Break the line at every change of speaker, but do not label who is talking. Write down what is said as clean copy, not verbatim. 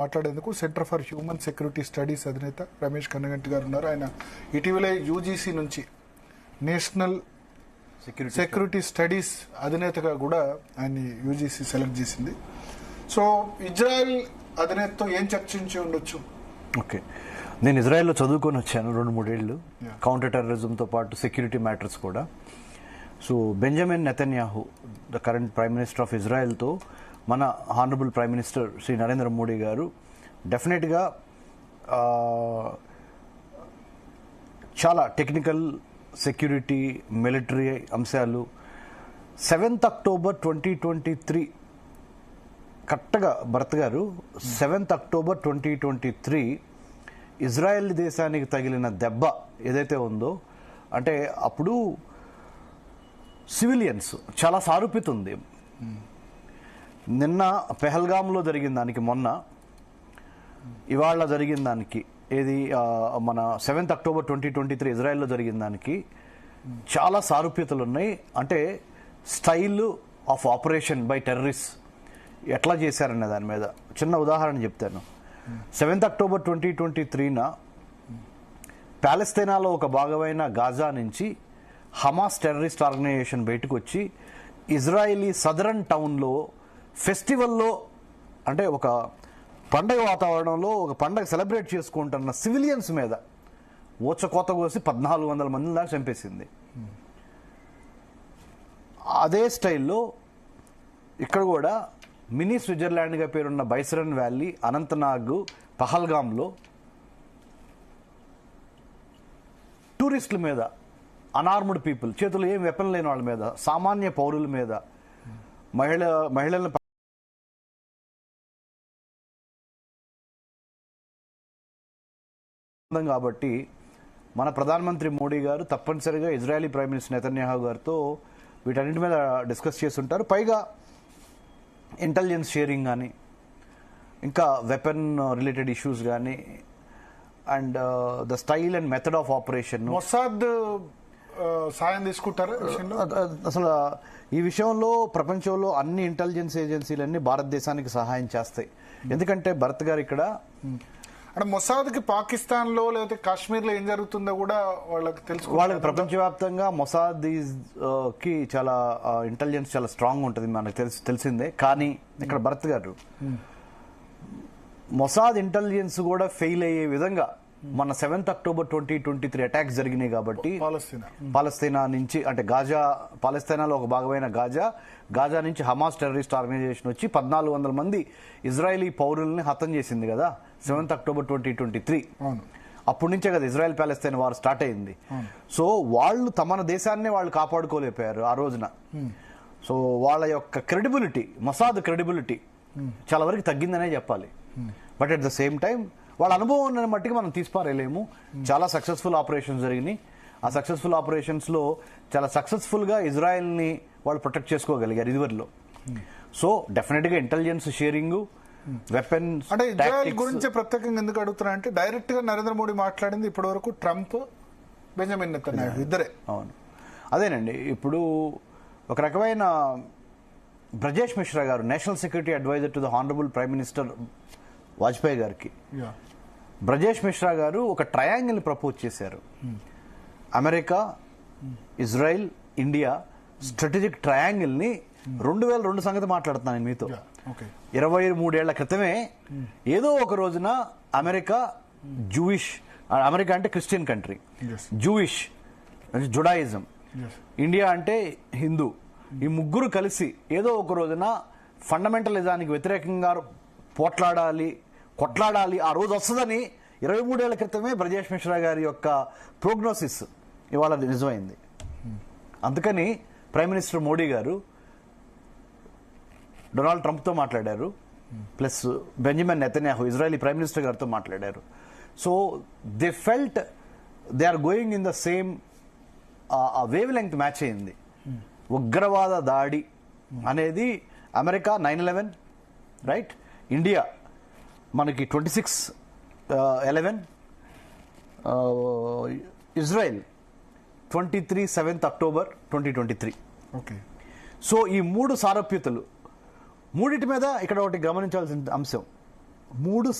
మాట్లాడేందుకు centre for human security studies అధినేత రమేష్ కన్నగంటి గారు ఉన్నారు. ఆయన ఇటీవలే యూజీసీ నుంచి నేషనల్ సెక్యూరిటీ స్టడీస్ అధినేతగా కూడా ఆయన యూజీసీ సెలెక్ట్ చేసింది. సో ఇజ్రాయెల్ అధినేతతో ఏం చర్చించి ఉండొచ్చు?
ఓకే, నేను ఇజ్రాయెల్లో చదువుకొని వచ్చాను 2-3 ఏళ్ళు. కౌంటర్ టెర్రరిజంతో పాటు సెక్యూరిటీ మ్యాటర్స్ కూడా. So Benjamin Netanyahu, the current prime minister of ఇజ్రాయెల్తో మన honourable prime minister Shri Narendra Modi గారు డెఫినెట్గా చాలా టెక్నికల్, సెక్యూరిటీ, మిలిటరీ అంశాలు 7th October 2023 కరెక్ట్గా భరత్ గారు 7th October 2023 ఇజ్రాయెల్ దేశానికి తగిలిన దెబ్బ ఏదైతే ఉందో, అంటే అప్పుడు సివిలియన్స్ చాలా సారూప్యత ఉంది. నిన్న పెహల్గామ్లో జరిగిన దానికి, మొన్న ఇవాళ జరిగిన దానికి, ఏది మన 7th October 2023 ఇజ్రాయెల్లో జరిగిన దానికి చాలా సారూప్యతలు ఉన్నాయి. అంటే style of operation by terrorist ఎట్లా చేశారనే దాని మీద చిన్న ఉదాహరణ చెప్తాను. 7th October 2023 ప్యాలెస్తీనాలో ఒక భాగమైన గాజా నుంచి హమాస్ టెర్రరిస్ట్ ఆర్గనైజేషన్ బయటకు వచ్చి ఇజ్రాయిలీ సదరన్ టౌన్లో ఫెస్టివల్లో, అంటే ఒక పండగ వాతావరణంలో ఒక పండగ సెలబ్రేట్ చేసుకుంటున్న సివిలియన్స్ మీద ఊచకోత కోసి 1400 మంది దాకా చంపేసింది. అదే స్టైల్లో ఇక్కడ కూడా మినీ స్విట్జర్లాండ్గా పేరున్న బైసరన్ వ్యాలీ, అనంతనాగ్, పహల్గామ్లో టూరిస్టుల మీద, అనార్మ్డ్ పీపుల్, చేతులు ఏం వెపన్ లేని వాళ్ళ మీద, సామాన్య పౌరుల మీద, మహిళలను కాబట్టి మన ప్రధానమంత్రి మోడీ గారు తప్పనిసరిగా ఇజ్రాయలీ ప్రైమ్ మినిస్టర్ నెతన్యాహు గారితో వీటన్నిటి మీద డిస్కస్ చేస్తుంటారు. పైగా ఇంటెలిజెన్స్ షేరింగ్ కానీ, ఇంకా వెపన్ రిలేటెడ్ ఇష్యూస్ కానీ, and the style and method of operation.
Mossad సాయం తీసుకుంటారు
అసలు ఈ విషయంలో ప్రపంచంలో అన్ని ఇంటెలిజెన్స్ ఏజెన్సీలన్నీ భారతదేశానికి సహాయం చేస్తాయి. ఎందుకంటే భరత్ గారు ఇక్కడ
అంటే మొసాద్కి పాకిస్తాన్లో లేకపోతే కాశ్మీర్లో ఏం జరుగుతుందో కూడా వాళ్ళకి తెలుసు.
వాళ్ళకి ప్రపంచవ్యాప్తంగా మొసాద్ కి చాలా ఇంటెలిజెన్స్ చాలా స్ట్రాంగ్ ఉంటుంది, మనకు తెలిసిందే. కానీ ఇక్కడ భరత్ గారు మొసాద్ ఇంటెలిజెన్స్ కూడా ఫెయిల్ అయ్యే విధంగా మన 7th October 2023 అటాక్స్ జరిగినాయి. కాబట్టి పాలస్తీనా నుంచి, అంటే గాజా, పాలస్తీనాలో ఒక భాగమైన గాజా నుంచి హమాస్ టెర్రరిస్ట్ ఆర్గనైజేషన్ వచ్చి 1400 మంది ఇజ్రాయలీ పౌరుల్ని హతం చేసింది కదా 7th October 2023. అప్పటి నుంచే కదా ఇజ్రాయెల్ పాలస్తీన్ వార్ స్టార్ట్ అయింది. సో వాళ్ళు తమ దేశాన్ని వాళ్ళు కాపాడుకోలేకపోయారు ఆ రోజున. సో వాళ్ళ యొక్క క్రెడిబిలిటీ, మొసాద్ క్రెడిబిలిటీ చాలా వరకు తగ్గిందనే చెప్పాలి. But at the same time వాళ్ళ అనుభవం మట్టికి మనం తీసిపారేలేము. చాలా సక్సెస్ఫుల్ ఆపరేషన్స్ జరిగినాయి. ఆ సక్సెస్ఫుల్ ఆపరేషన్స్లో చాలా సక్సెస్ఫుల్గా ఇజ్రాయెల్ని వాళ్ళు ప్రొటెక్ట్ చేసుకోగలిగారు ఇదివరలో. సో డెఫినెట్గా ఇంటెలిజెన్స్ షేరింగ్, వెపన్స్.
అంటే ఇజ్రాయెల్ గురించి ప్రత్యేకంగా ఎందుకు అడుగుతున్నా అంటే, డైరెక్ట్ గా నరేంద్ర మోడీ మాట్లాడింది ఇప్పటి వరకు ట్రంప్, బెంజమిన్ నెతన్యాహు ఇద్దరే.
అవును, అదేనండి. ఇప్పుడు ఒక రకమైన బ్రజేష్ మిశ్రా గారు, national security adviser to the honourable prime minister Vajpayee గారికి, బ్రజేష్ మిశ్రా గారు ఒక ట్రయాంగిల్ ప్రపోజ్ చేశారు. America, Israel, India strategic triangle ని 2002 సంగతి మాట్లాడుతున్నాను నేను మీతో. 23 ఏళ్ల క్రితమే ఏదో ఒక రోజున అమెరికా అంటే Christian country, Jewish Judaism, India అంటే హిందూ, ఈ ముగ్గురు కలిసి ఏదో ఒక రోజున ఫండమెంటలిజానికి వ్యతిరేకంగా కొట్లాడాలి, ఆ రోజు వస్తుందని 23 ఏళ్ల క్రితమే బ్రజేష్ మిశ్రా గారి యొక్క ప్రోగ్నోసిస్ ఇవాళ నిజమైంది. అందుకని ప్రైమ్ మినిస్టర్ మోడీ గారు డొనాల్డ్ ట్రంప్తో మాట్లాడారు, plus Benjamin Netanyahu Israeli prime minister గారితో మాట్లాడారు. So they felt they are going in the same wavelength match అయింది. ఉగ్రవాద దాడి అనేది అమెరికా 9/11, రైట్? ఇండియా మనకి 26/11, Israel 23 7th October 2023.
Okay.
So ఈ మూడు సారూప్యతలు, మూడిటి మీద ఇక్కడ ఒకటి గమనించాల్సిన అంశం,
మూడు